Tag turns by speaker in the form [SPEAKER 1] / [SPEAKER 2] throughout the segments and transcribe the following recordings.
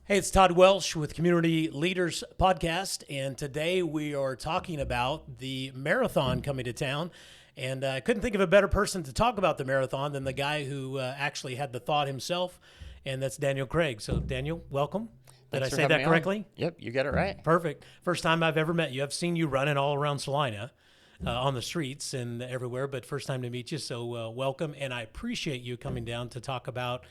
[SPEAKER 1] Hey, it's Todd Welsh with Community Leaders Podcast, and today we are talking about the marathon coming to town. And I couldn't think of a better person to talk about the marathon than the guy who actually had the thought himself, and that's Daniel Craig. So, Daniel, welcome. Did I say that correctly?
[SPEAKER 2] Yep, you got it right.
[SPEAKER 1] Perfect. First time I've ever met you. I've seen you running all around Salina on the streets and everywhere, but first time to meet you. So, welcome, and I appreciate you coming down to talk about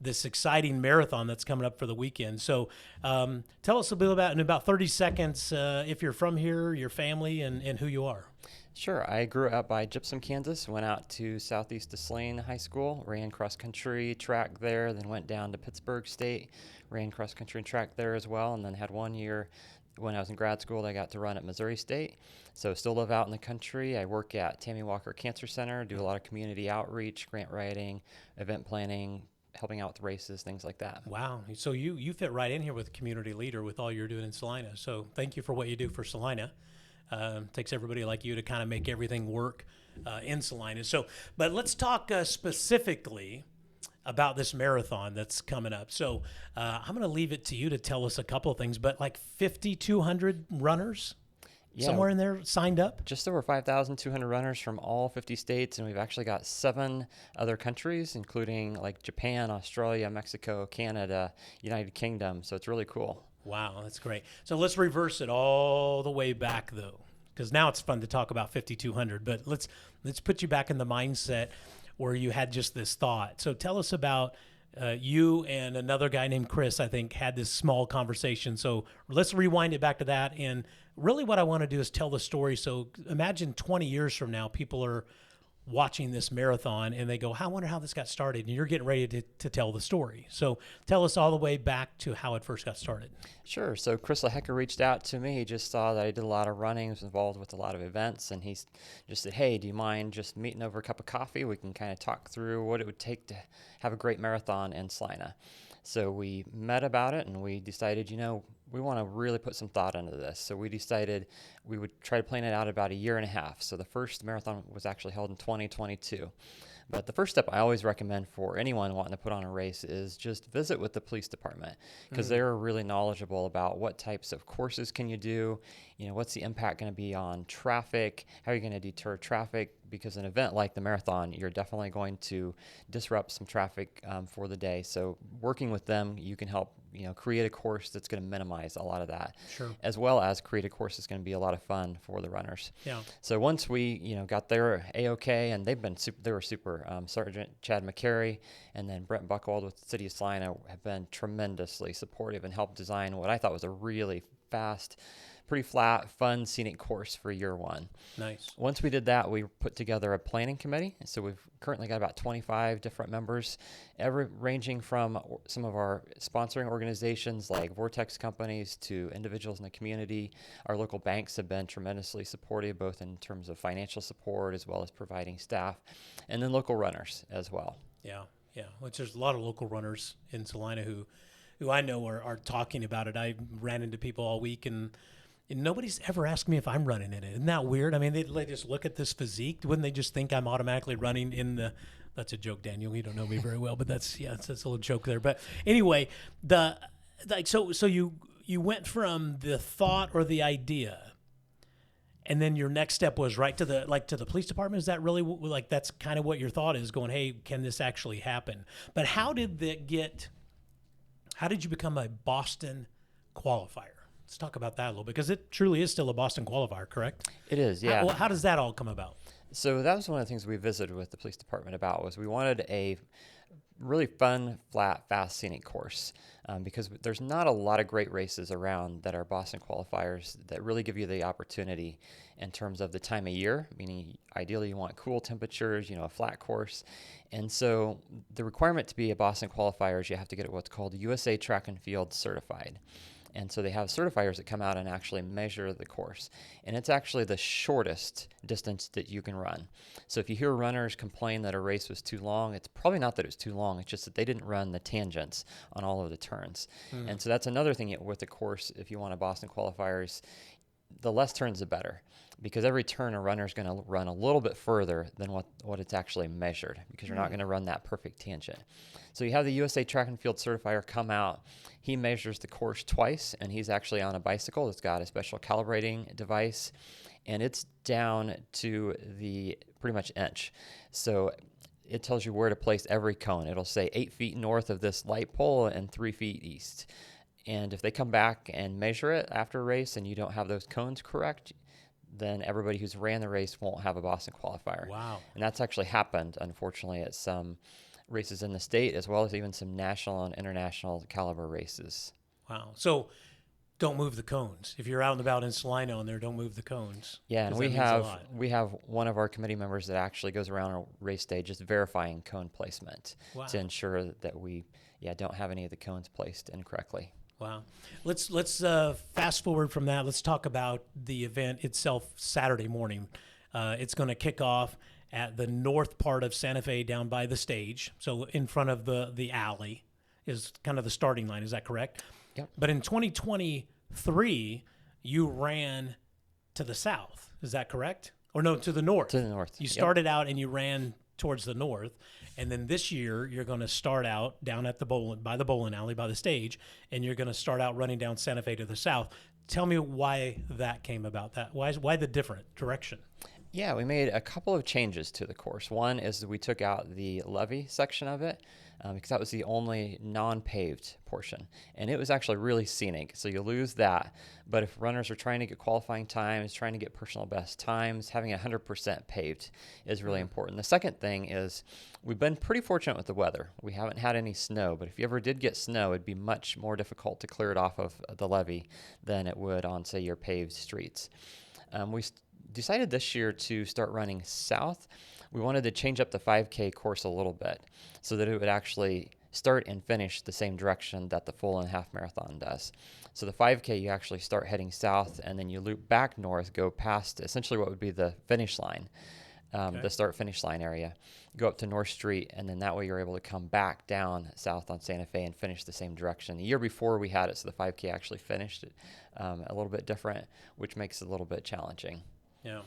[SPEAKER 1] this exciting marathon that's coming up for the weekend. So tell us a bit about, in about 30 seconds, if you're from here, your family, and who you are.
[SPEAKER 2] Sure. I grew up by Gypsum, Kansas, went out to southeast of Salina High School, ran cross-country track there, then went down to Pittsburgh State, ran cross-country and track there as well, and then had 1 year when I was in grad school that I got to run at Missouri State. So still live out in the country. I work at Tammy Walker Cancer Center, do a lot of community outreach, grant writing, event planning, helping out with races, things like that.
[SPEAKER 1] Wow. So you fit right in here with community leader with all you're doing in Salina. So thank you for what you do for Salina. Takes everybody like you to kind of make everything work in Salina. So, but let's talk specifically about this marathon that's coming up. So I'm going to leave it to you to tell us a couple of things, but like 5,200 runners? Yeah, somewhere in there signed up?
[SPEAKER 2] Just over 5,200 runners from all 50 states, and we've actually got 7 other countries, including like Japan, Australia, Mexico, Canada, United Kingdom. So it's really cool.
[SPEAKER 1] Wow, that's great. So let's reverse it all the way back, though, because now it's fun to talk about 5,200. But let's put you back in the mindset where you had just this thought. So tell us about you and another guy named Chris, I think, had this small conversation. So let's rewind it back to that. And really what I want to do is tell the story. So imagine 20 years from now, people are watching this marathon and they go, I wonder how this got started. And you're getting ready to tell the story. So tell us all the way back to how it first got started.
[SPEAKER 2] Sure. So Chris LaHecka reached out to me. He just saw that I did a lot of running, was involved with a lot of events. And he just said, hey, do you mind just meeting over a cup of coffee? We can kind of talk through what it would take to have a great marathon in Salina. So we met about it and we decided, we want to really put some thought into this. So we decided we would try to plan it out about a year and a half. So the first marathon was actually held in 2022. But the first step I always recommend for anyone wanting to put on a race is just visit with the police department, because they're really knowledgeable about what types of courses can you do, what's the impact going to be on traffic, how are you going to deter traffic, because an event like the marathon, you're definitely going to disrupt some traffic for the day. So working with them, you can help create a course that's going to minimize a lot of that,
[SPEAKER 1] sure,
[SPEAKER 2] as well as create a course that's going to be a lot of fun for the runners.
[SPEAKER 1] Yeah.
[SPEAKER 2] So once we, got there A-OK, and they were super. Sergeant Chad McCary and then Brent Buchwald with the City of Salina have been tremendously supportive and helped design what I thought was a really fast, pretty flat, fun, scenic course for year one.
[SPEAKER 1] Nice.
[SPEAKER 2] Once we did that, we put together a planning committee. So we've currently got about 25 different members, ranging from some of our sponsoring organizations like Vortex companies to individuals in the community. Our local banks have been tremendously supportive, both in terms of financial support as well as providing staff, and then local runners as well.
[SPEAKER 1] Yeah. Which there's a lot of local runners in Salina who I know are talking about it. I ran into people all week and nobody's ever asked me if I'm running in it. Isn't that weird? I mean, they just look at this physique. Wouldn't they just think I'm automatically running in the – that's a joke, Daniel. You don't know me very well, but that's a little joke there. But anyway, so you went from the thought or the idea, and then your next step was right to the police department. Is that really that's kind of what your thought is, going, hey, can this actually happen? But how did you become a Boston qualifier? Let's talk about that a little bit, because it truly is still a Boston qualifier, correct?
[SPEAKER 2] It is, yeah.
[SPEAKER 1] How does that all come about?
[SPEAKER 2] So that was one of the things we visited with the police department about, was we wanted a really fun, flat, fast, scenic course, because there's not a lot of great races around that are Boston qualifiers that really give you the opportunity in terms of the time of year, meaning ideally you want cool temperatures, a flat course. And so the requirement to be a Boston qualifier is you have to get what's called USA Track and Field certified. And so they have certifiers that come out and actually measure the course. And it's actually the shortest distance that you can run. So if you hear runners complain that a race was too long, it's probably not that it was too long. It's just that they didn't run the tangents on all of the turns. And so that's another thing with the course, if you want a Boston qualifiers, the less turns the better, because every turn a runner is going to run a little bit further than what it's actually measured, because you're not going to run that perfect tangent. So you have the USA Track and Field certifier come out. He measures the course twice, and he's actually on a bicycle that's got a special calibrating device, and it's down to the pretty much inch. So it tells you where to place every cone. It'll say 8 feet north of this light pole and 3 feet east. And if they come back and measure it after a race and you don't have those cones correct, then everybody who's ran the race won't have a Boston qualifier.
[SPEAKER 1] Wow.
[SPEAKER 2] And that's actually happened, unfortunately, at some races in the state, as well as even some national and international caliber races.
[SPEAKER 1] Wow. So don't move the cones. If you're out and about in Salina on there, don't move the cones.
[SPEAKER 2] Yeah, and
[SPEAKER 1] 'cause
[SPEAKER 2] we
[SPEAKER 1] that means a
[SPEAKER 2] have
[SPEAKER 1] lot.
[SPEAKER 2] one of our committee members that actually goes around a race day just verifying cone placement
[SPEAKER 1] Wow.
[SPEAKER 2] to ensure that we don't have any of the cones placed incorrectly.
[SPEAKER 1] Wow. Let's fast forward from that. Let's talk about the event itself Saturday morning. It's going to kick off at the north part of Santa Fe down by the stage. So in front of the alley is kind of the starting line. Is that correct?
[SPEAKER 2] Yep.
[SPEAKER 1] But in 2023, you ran to the south. Is that correct? Or no, to the north.
[SPEAKER 2] To the north.
[SPEAKER 1] You
[SPEAKER 2] Yep.
[SPEAKER 1] started out and you ran towards the north. And then this year, you're going to start out down at the bowling alley, by the stage, and you're going to start out running down Santa Fe to the south. Tell me why that came about. Why the different direction?
[SPEAKER 2] Yeah, we made a couple of changes to the course. One is we took out the levee section of it because that was the only non-paved portion. And it was actually really scenic, so you lose that. But if runners are trying to get qualifying times, trying to get personal best times, having 100% paved is really important. The second thing is we've been pretty fortunate with the weather. We haven't had any snow, but if you ever did get snow, it'd be much more difficult to clear it off of the levee than it would on, say, your paved streets. We decided this year to start running south. We wanted to change up the 5K course a little bit so that it would actually start and finish the same direction that the full and half marathon does. So the 5K, you actually start heading south, and then you loop back north, go past essentially what would be the finish line, the start-finish line area, go up to North Street, and then that way you're able to come back down south on Santa Fe and finish the same direction. The year before we had it, so the 5K actually finished it a little bit different, which makes it a little bit challenging.
[SPEAKER 1] Yeah.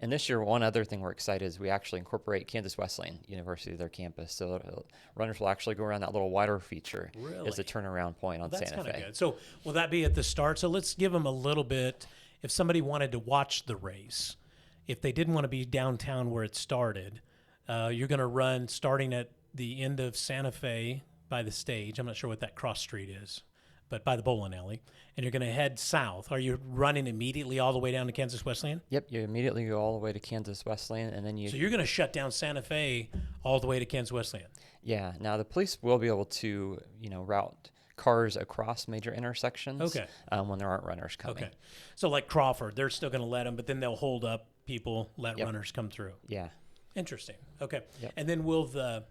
[SPEAKER 2] And this year, one other thing we're excited is we actually incorporate Kansas Wesleyan University to their campus. So runners will actually go around that little wider feature as a turnaround point on Santa Fe.
[SPEAKER 1] That's kind of good. So will that be at the start? So let's give them a little bit. If somebody wanted to watch the race, if they didn't want to be downtown where it started, you're going to run starting at the end of Santa Fe by the stage. I'm not sure what that cross street is, but by the bowling alley, and you're going to head south. Are you running immediately all the way down to Kansas Wesleyan?
[SPEAKER 2] Yep, you immediately go all the way to Kansas Wesleyan, and then
[SPEAKER 1] So you're going to shut down Santa Fe all the way to Kansas Wesleyan?
[SPEAKER 2] Yeah. Now, the police will be able to, route cars across major intersections when there aren't runners coming.
[SPEAKER 1] Okay. So like Crawford, they're still going to let them, but then they'll hold up people, let runners come through.
[SPEAKER 2] Yeah.
[SPEAKER 1] Interesting. Okay.
[SPEAKER 2] Yep.
[SPEAKER 1] And then will the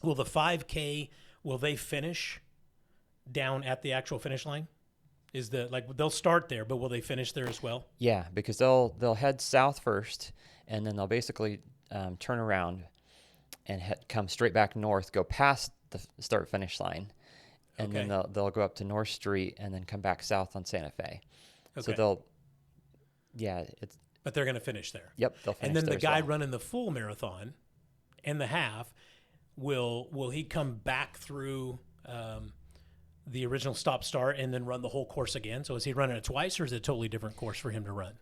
[SPEAKER 1] 5K, will they finish down at the actual finish line? They'll start there, but will they finish there as well?
[SPEAKER 2] Yeah, because they'll head south first, and then they'll basically turn around and come straight back north, go past the start finish line, and then they'll go up to North Street and then come back south on Santa Fe.
[SPEAKER 1] Okay.
[SPEAKER 2] So
[SPEAKER 1] but they're going to finish there.
[SPEAKER 2] Yep, they'll finish.
[SPEAKER 1] And then
[SPEAKER 2] there
[SPEAKER 1] the guy
[SPEAKER 2] as well.
[SPEAKER 1] running the full marathon and the half, will he come back through the original stop-start and then run the whole course again? So is he running it twice, or is it a totally different course for him to run?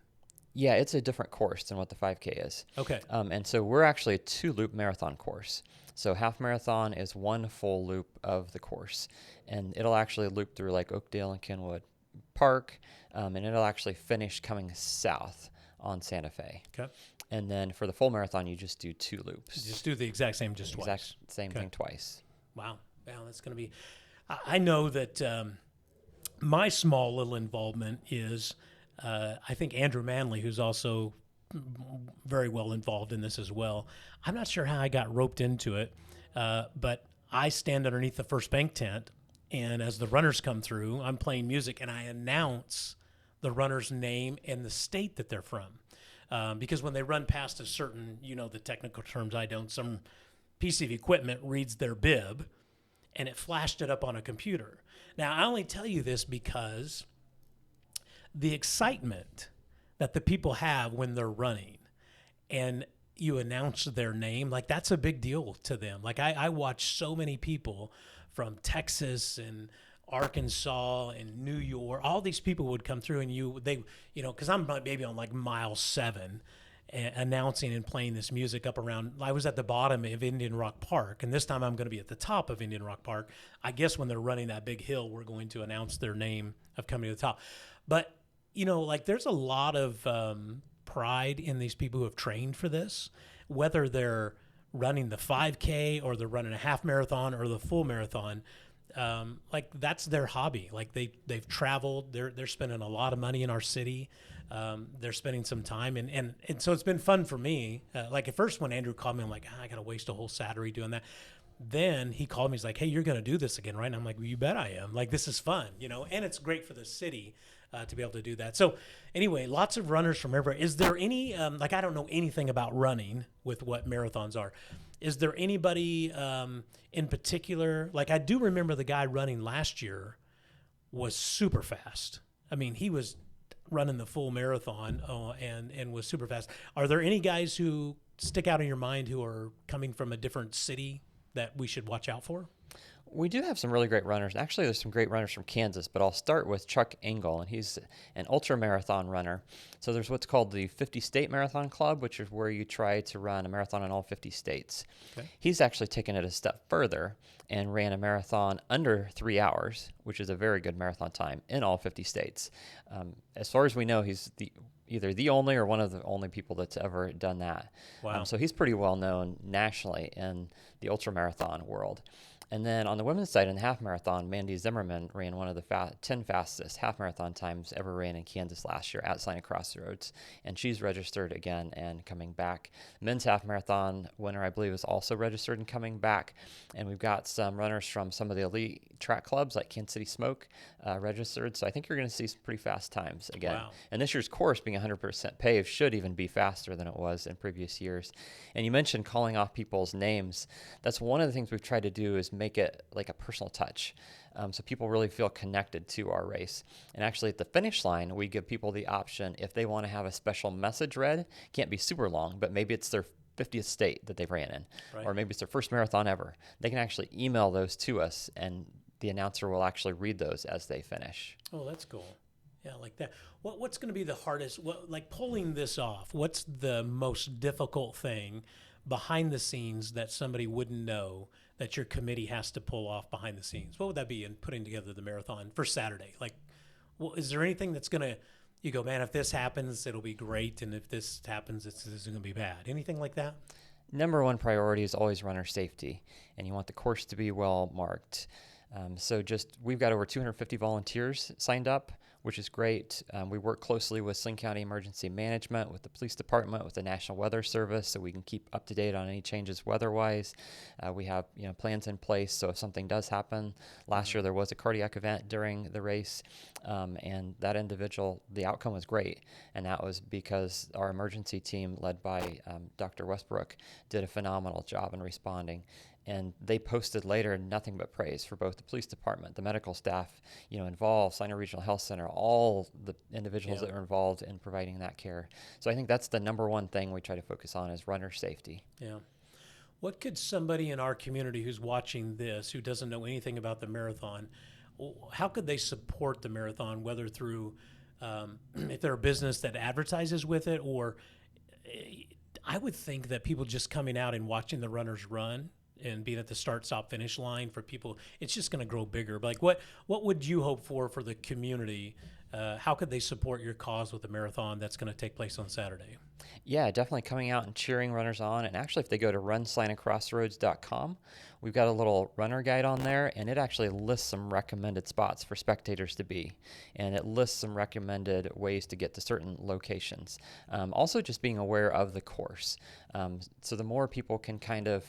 [SPEAKER 2] Yeah, it's a different course than what the 5K is.
[SPEAKER 1] Okay.
[SPEAKER 2] And so we're actually a 2-loop marathon course. So half marathon is one full loop of the course, and it'll actually loop through like Oakdale and Kenwood Park, and it'll actually finish coming south on Santa Fe.
[SPEAKER 1] Okay.
[SPEAKER 2] And then for the full marathon, you just do 2 loops.
[SPEAKER 1] Just do the exact same, just twice.
[SPEAKER 2] Same thing twice.
[SPEAKER 1] Wow, that's going to be. I know that my small little involvement is, I think Andrew Manley, who's also very well involved in this as well. I'm not sure how I got roped into it, but I stand underneath the first bank tent, and as the runners come through, I'm playing music, and I announce the runner's name and the state that they're from. Because when they run past a certain, the technical terms I don't, some piece of equipment reads their bib, and it flashed it up on a computer. Now, I only tell you this because the excitement that the people have when they're running, and you announce their name, like that's a big deal to them. Like I watch so many people from Texas and Arkansas and New York, all these people would come through, and because I'm maybe on like mile 7, announcing and playing this music up around. I was at the bottom of Indian Rock Park, and this time I'm going to be at the top of Indian Rock Park. I guess when they're running that big hill, we're going to announce their name of coming to the top. But like there's a lot of pride in these people who have trained for this, whether they're running the 5K or they're running a half marathon or the full marathon. Like that's their hobby. Like they've traveled, they're spending a lot of money in our city. They're spending some time, and so it's been fun for me. Like at first when Andrew called me, I'm like, I got to waste a whole Saturday doing that. Then he called me, he's like, hey, you're going to do this again, right? And I'm like, well, you bet I am. Like, this is fun, and it's great for the city to be able to do that. So anyway, lots of runners from everywhere. Is there any, like, I don't know anything about running with what marathons are. Is there anybody in particular? Like, I do remember the guy running last year was super fast. I mean, he was running the full marathon and was super fast. Are there any guys who stick out in your mind who are coming from a different city that we should watch out for?
[SPEAKER 2] We do have some really great runners. Actually, there's some great runners from Kansas, but I'll start with Chuck Engel, and he's an ultra marathon runner. So there's what's called the 50 State Marathon Club, which is where you try to run a marathon in all 50 states. Okay. He's actually taken it a step further and ran a marathon under 3 hours, which is a very good marathon time in all 50 states. As far as we know, he's either the only or one of the only people that's ever done that.
[SPEAKER 1] Wow.
[SPEAKER 2] So he's pretty well known nationally in the ultra marathon world. And then on the women's side in the half marathon, Mandy Zimmerman ran one of the 10 fastest half marathon times ever ran in Kansas last year at Salina Crossroads. And she's registered again and coming back. Men's half marathon winner, I believe, is also registered and coming back. And we've got some runners from some of the elite track clubs like Kansas City Smoke registered. So I think you're going to see some pretty fast times again.
[SPEAKER 1] Wow.
[SPEAKER 2] And this year's course being 100% paved should even be faster than it was in previous years. And you mentioned calling off people's names. That's one of the things we've tried to do is make it like a personal touch, so people really feel connected to our race. And actually at the finish line, we give people the option if they want to have a special message read. Can't be super long, but maybe it's their 50th state that they've ran in, right, or maybe it's their first marathon ever. They can actually email those to us, and the announcer will actually read those as they finish.
[SPEAKER 1] Oh, that's cool. Yeah, like that. What's going to be the hardest, like pulling this off? What's the most difficult thing behind the scenes that somebody wouldn't know that your committee has to pull off behind the scenes? What would that be in putting together the marathon for Saturday? Like, is there anything that's going to, you go, man, if this happens, it'll be great, and if this happens, this is going to be bad? Anything like that?
[SPEAKER 2] Number one priority is always runner safety, and you want the course to be well marked. We've got over 250 volunteers signed up, which is great. We work closely with Sling County Emergency Management, with the police department, with the National Weather Service, so we can keep up to date on any changes weather-wise. We have plans in place, so if something does happen. Last year there was a cardiac event during the race, and that individual, the outcome was great, and that was because our emergency team, led by Dr. Westbrook, did a phenomenal job in responding. And they posted later nothing but praise for both the police department, the medical staff, involved, Salina Regional Health Center, all the individuals that are involved in providing that care. So I think that's the number one thing we try to focus on is runner safety.
[SPEAKER 1] Yeah. What could somebody in our community who's watching this, who doesn't know anything about the marathon, how could they support the marathon, whether through, if they're a business that advertises with it, or I would think that people just coming out and watching the runners run and being at the start, stop, finish line, for people, it's just going to grow bigger. But like, what would you hope for the community? How could they support your cause with the marathon that's going to take place on Saturday?
[SPEAKER 2] Yeah, definitely coming out and cheering runners on. And actually, if they go to runsalinacrossroads.com, we've got a little runner guide on there, and it actually lists some recommended spots for spectators to be. And it lists some recommended ways to get to certain locations. Also, just being aware of the course. So the more people can kind of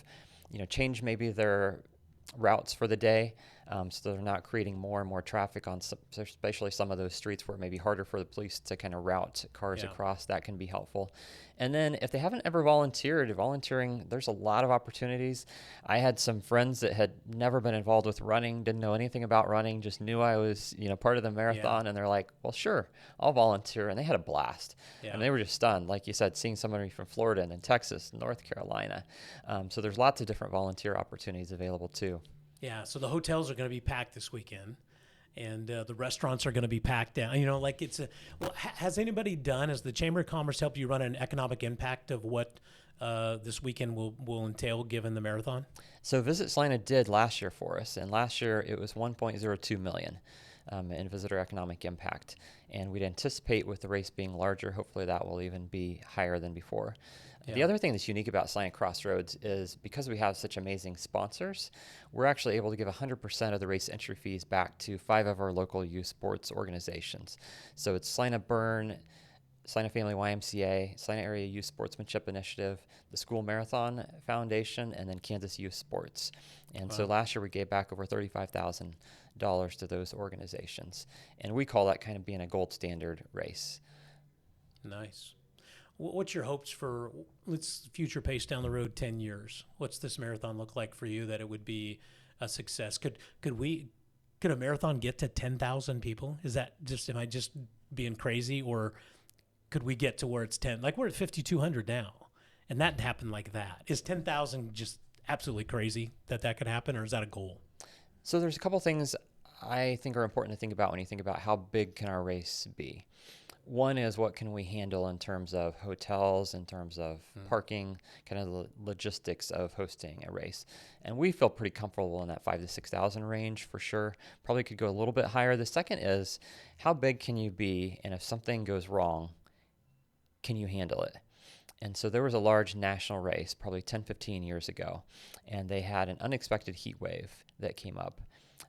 [SPEAKER 2] change maybe their routes for the day, so they're not creating more and more traffic on especially some of those streets where it may be harder for the police to kind of route cars across. That can be helpful. And then if they haven't ever volunteering, there's a lot of opportunities. I had some friends that had never been involved with running, didn't know anything about running, just knew I was, part of the marathon, and they're like, well, sure, I'll volunteer. And they had a blast. And they were just stunned, like you said, seeing somebody from Florida and then Texas, North Carolina. So there's lots of different volunteer opportunities available too.
[SPEAKER 1] Yeah, so the hotels are going to be packed this weekend, and the restaurants are going to be packed down. Has anybody has the Chamber of Commerce helped you run an economic impact of what this weekend will entail given the marathon?
[SPEAKER 2] So Visit Salina did last year for us, and last year it was $1.02 million in visitor economic impact. And we'd anticipate with the race being larger, hopefully that will even be higher than before. Yeah. The other thing that's unique about Salina Crossroads is because we have such amazing sponsors, we're actually able to give 100% of the race entry fees back to 5 of our local youth sports organizations. So it's Salina Burn, Salina Family YMCA, Salina Area Youth Sportsmanship Initiative, the School Marathon Foundation, and then Kansas Youth Sports. And so last year we gave back over $35,000 to those organizations. And we call that kind of being a gold standard race.
[SPEAKER 1] Nice. What's your hopes for, let's future pace down the road 10 years? What's this marathon look like for you that it would be a success? Could a marathon get to 10,000 people? Is that am I just being crazy, or could we get to where it's 10? Like we're at 5,200 now, and that happened like that. Is 10,000 just absolutely crazy that could happen, or is that a goal?
[SPEAKER 2] So there's a couple things I think are important to think about when you think about how big can our race be. One is what can we handle in terms of hotels, in terms of parking, kind of the logistics of hosting a race. And we feel pretty comfortable in that 5,000 to 6,000 range for sure. Probably could go a little bit higher. The second is how big can you be, and if something goes wrong, can you handle it? And so there was a large national race probably 10, 15 years ago, and they had an unexpected heat wave that came up.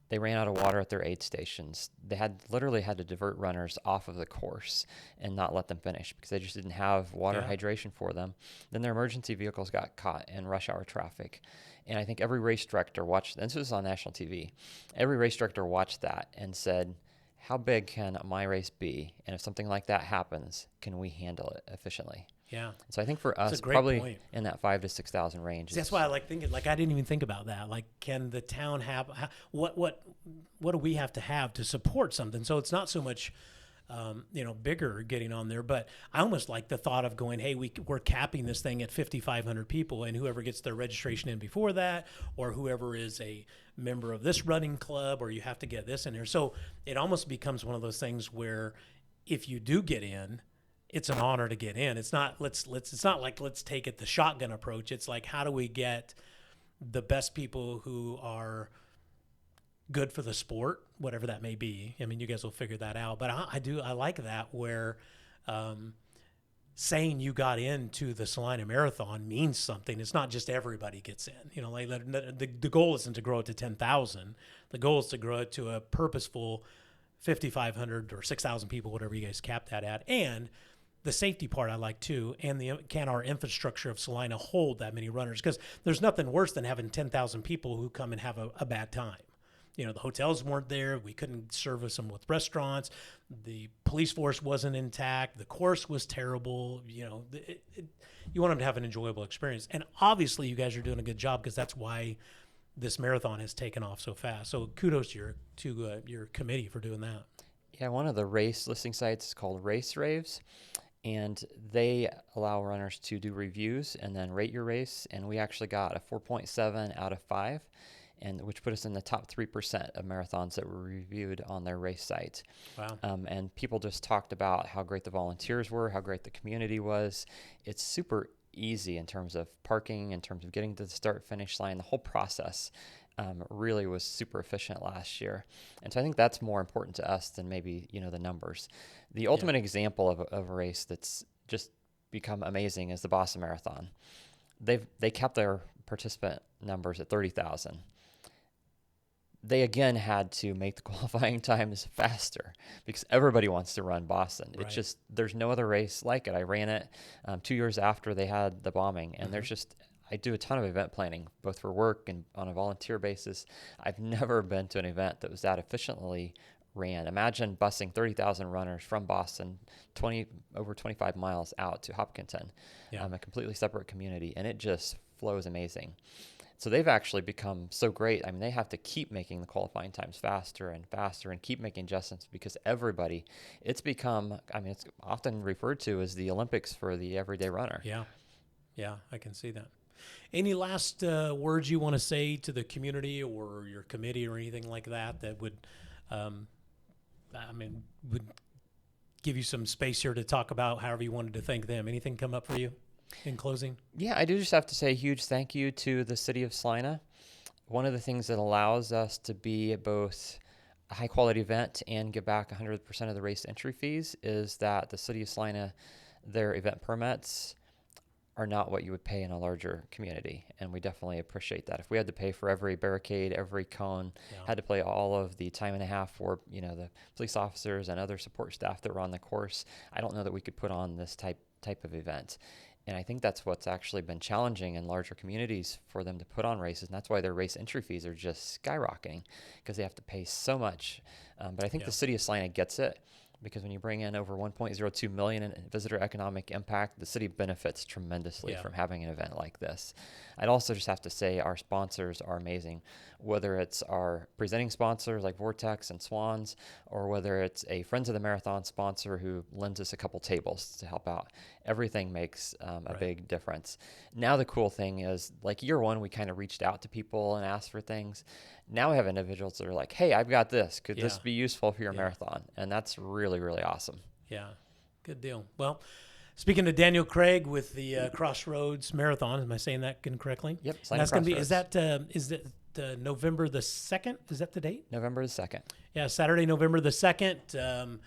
[SPEAKER 2] They ran out of water at their aid stations. They literally had to divert runners off of the course and not let them finish because they just didn't have water hydration for them. Then their emergency vehicles got caught in rush hour traffic. And I think every race director watched, and this was on national TV, every race director watched that and said, how big can my race be? And if something like that happens, can we handle it efficiently?
[SPEAKER 1] Yeah.
[SPEAKER 2] So I think for us, probably in that 5,000 to 6,000 range.
[SPEAKER 1] See, that's why I like thinking. Like I didn't even think about that. Like, can the town have what do we have to support something? So it's not so much, bigger getting on there. But I almost like the thought of going, hey, we're capping this thing at 5,500 people, and whoever gets their registration in before that, or whoever is a member of this running club, or you have to get this in there. So it almost becomes one of those things where if you do get in, it's an honor to get in. It's not it's not like let's take it the shotgun approach. It's like, how do we get the best people who are good for the sport, whatever that may be. I mean, you guys will figure that out. But I like that where saying you got into the Salina Marathon means something. It's not just everybody gets in. Like the goal isn't to grow it to 10,000. The goal is to grow it to a purposeful 5,500 or 6,000 people, whatever you guys cap that at. And the safety part I like too, and can our infrastructure of Salina hold that many runners? Because there's nothing worse than having 10,000 people who come and have a bad time. The hotels weren't there. We couldn't service them with restaurants. The police force wasn't intact. The course was terrible. You want them to have an enjoyable experience. And obviously you guys are doing a good job because that's why this marathon has taken off so fast. So kudos to your committee for doing that.
[SPEAKER 2] Yeah, one of the race listing sites is called Race Raves. And they allow runners to do reviews and then rate your race. And we actually got a 4.7 out of 5, which put us in the top 3% of marathons that were reviewed on their race site.
[SPEAKER 1] Wow.
[SPEAKER 2] And people just talked about how great the volunteers were, how great the community was. It's super easy in terms of parking, in terms of getting to the start-finish line. The whole process really was super efficient last year. And so I think that's more important to us than maybe, the numbers. The ultimate example of a race that's just become amazing is the Boston Marathon. They kept their participant numbers at 30,000. They again had to make the qualifying times faster because everybody wants to run Boston. Right. It's just, there's no other race like it. I ran it 2 years after they had the bombing, and there's just, I do a ton of event planning, both for work and on a volunteer basis. I've never been to an event that was that efficiently ran. Imagine busing 30,000 runners from Boston, over 25 miles out to Hopkinton, a completely separate community, and it just flows amazing. So they've actually become so great. I mean, they have to keep making the qualifying times faster and faster and keep making adjustments because everybody, it's become, I mean, it's often referred to as the Olympics for the everyday runner.
[SPEAKER 1] Yeah, I can see that. Any last words you want to say to the community or your committee or anything like that would, would give you some space here to talk about however you wanted to thank them? Anything come up for you in closing?
[SPEAKER 2] Yeah, I do just have to say a huge thank you to the city of Salina. One of the things that allows us to be both a high quality event and give back 100% of the race entry fees is that the city of Salina, their event permits are not what you would pay in a larger community. And we definitely appreciate that. If we had to pay for every barricade, every cone, had to pay all of the time and a half for, the police officers and other support staff that were on the course, I don't know that we could put on this type of event. And I think that's what's actually been challenging in larger communities for them to put on races. And that's why their race entry fees are just skyrocketing because they have to pay so much. But I think the city of Salina gets it because when you bring in over 1.02 million in visitor economic impact, the city benefits tremendously from having an event like this. I'd also just have to say our sponsors are amazing, whether it's our presenting sponsors like Vortex and Swans, or whether it's a Friends of the Marathon sponsor who lends us a couple tables to help out. Everything makes a big difference. Now the cool thing is, like year one, we kind of reached out to people and asked for things. Now we have individuals that are like, hey, I've got this. Could this be useful for your marathon? And that's really, really awesome.
[SPEAKER 1] Yeah, good deal. Well, speaking to Daniel Craig with the Crossroads Marathon, am I saying that correctly?
[SPEAKER 2] Yep.
[SPEAKER 1] And that's going to be, is that November the 2nd? Is that the date?
[SPEAKER 2] November the 2nd.
[SPEAKER 1] Yeah, Saturday, November the 2nd.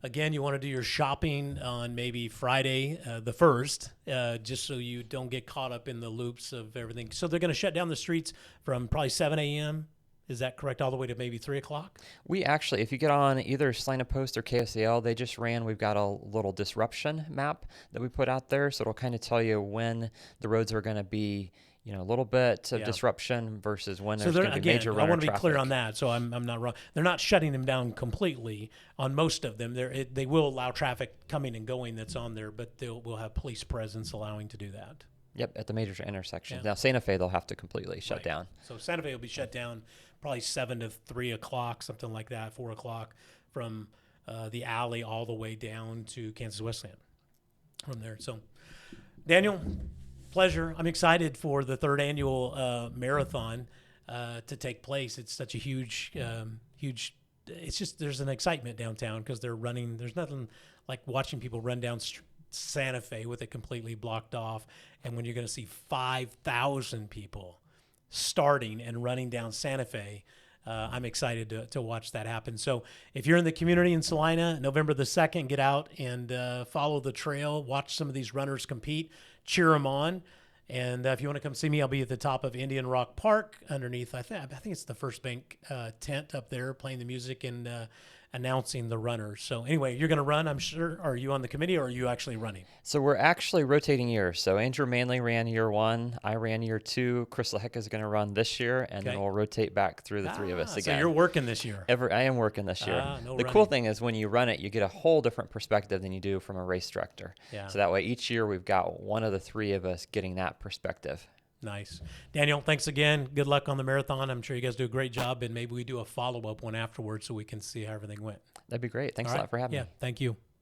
[SPEAKER 1] Again, you want to do your shopping on maybe Friday the 1st, just so you don't get caught up in the loops of everything. So they're going to shut down the streets from probably 7 a.m., is that correct? All the way to maybe 3 o'clock?
[SPEAKER 2] We actually, if you get on either Salina Post or KSAL, they just ran, we've got a little disruption map that we put out there. So it'll kind of tell you when the roads are going to be, a little bit of disruption versus when there's going to be major runner traffic. I want to be clear
[SPEAKER 1] on that, so I'm not wrong. They're not shutting them down completely on most of them. They will allow traffic coming and going that's on there, but we'll have police presence allowing to do that.
[SPEAKER 2] Yep, at the major intersections. Now, Santa Fe, they'll have to completely shut down.
[SPEAKER 1] So Santa Fe will be shut down probably 7 to 3 o'clock, something like that, 4 o'clock, from the alley all the way down to Kansas Westland from there. So, Daniel, pleasure. I'm excited for the 3rd annual marathon to take place. It's such a huge, it's just there's an excitement downtown because they're running. There's nothing like watching people run down Santa Fe with it completely blocked off, and when you're going to see 5,000 people starting and running down Santa Fe, I'm excited to watch that happen. So if you're in the community in Salina, November the 2nd, get out and follow the trail, watch some of these runners compete, cheer them on. And if you want to come see me, I'll be at the top of Indian Rock Park underneath, I think it's the First Bank tent up there, playing the music and announcing the runners. So anyway, you're going to run, I'm sure. Are you on the committee or are you actually running?
[SPEAKER 2] So we're actually rotating years. So Andrew Manley ran year 1. I ran year 2. Chris LaHecka is going to run this year, and then we'll rotate back through the three of us again.
[SPEAKER 1] So you're working this year.
[SPEAKER 2] I am working this year. The cool thing is when you run it, you get a whole different perspective than you do from a race director. Yeah. So that way each year we've got one of the three of us getting that perspective.
[SPEAKER 1] Nice. Daniel, thanks again. Good luck on the marathon. I'm sure you guys do a great job, and maybe we do a follow-up one afterwards so we can see how everything went.
[SPEAKER 2] That'd be great. Thanks a lot for having me.
[SPEAKER 1] Yeah, thank you.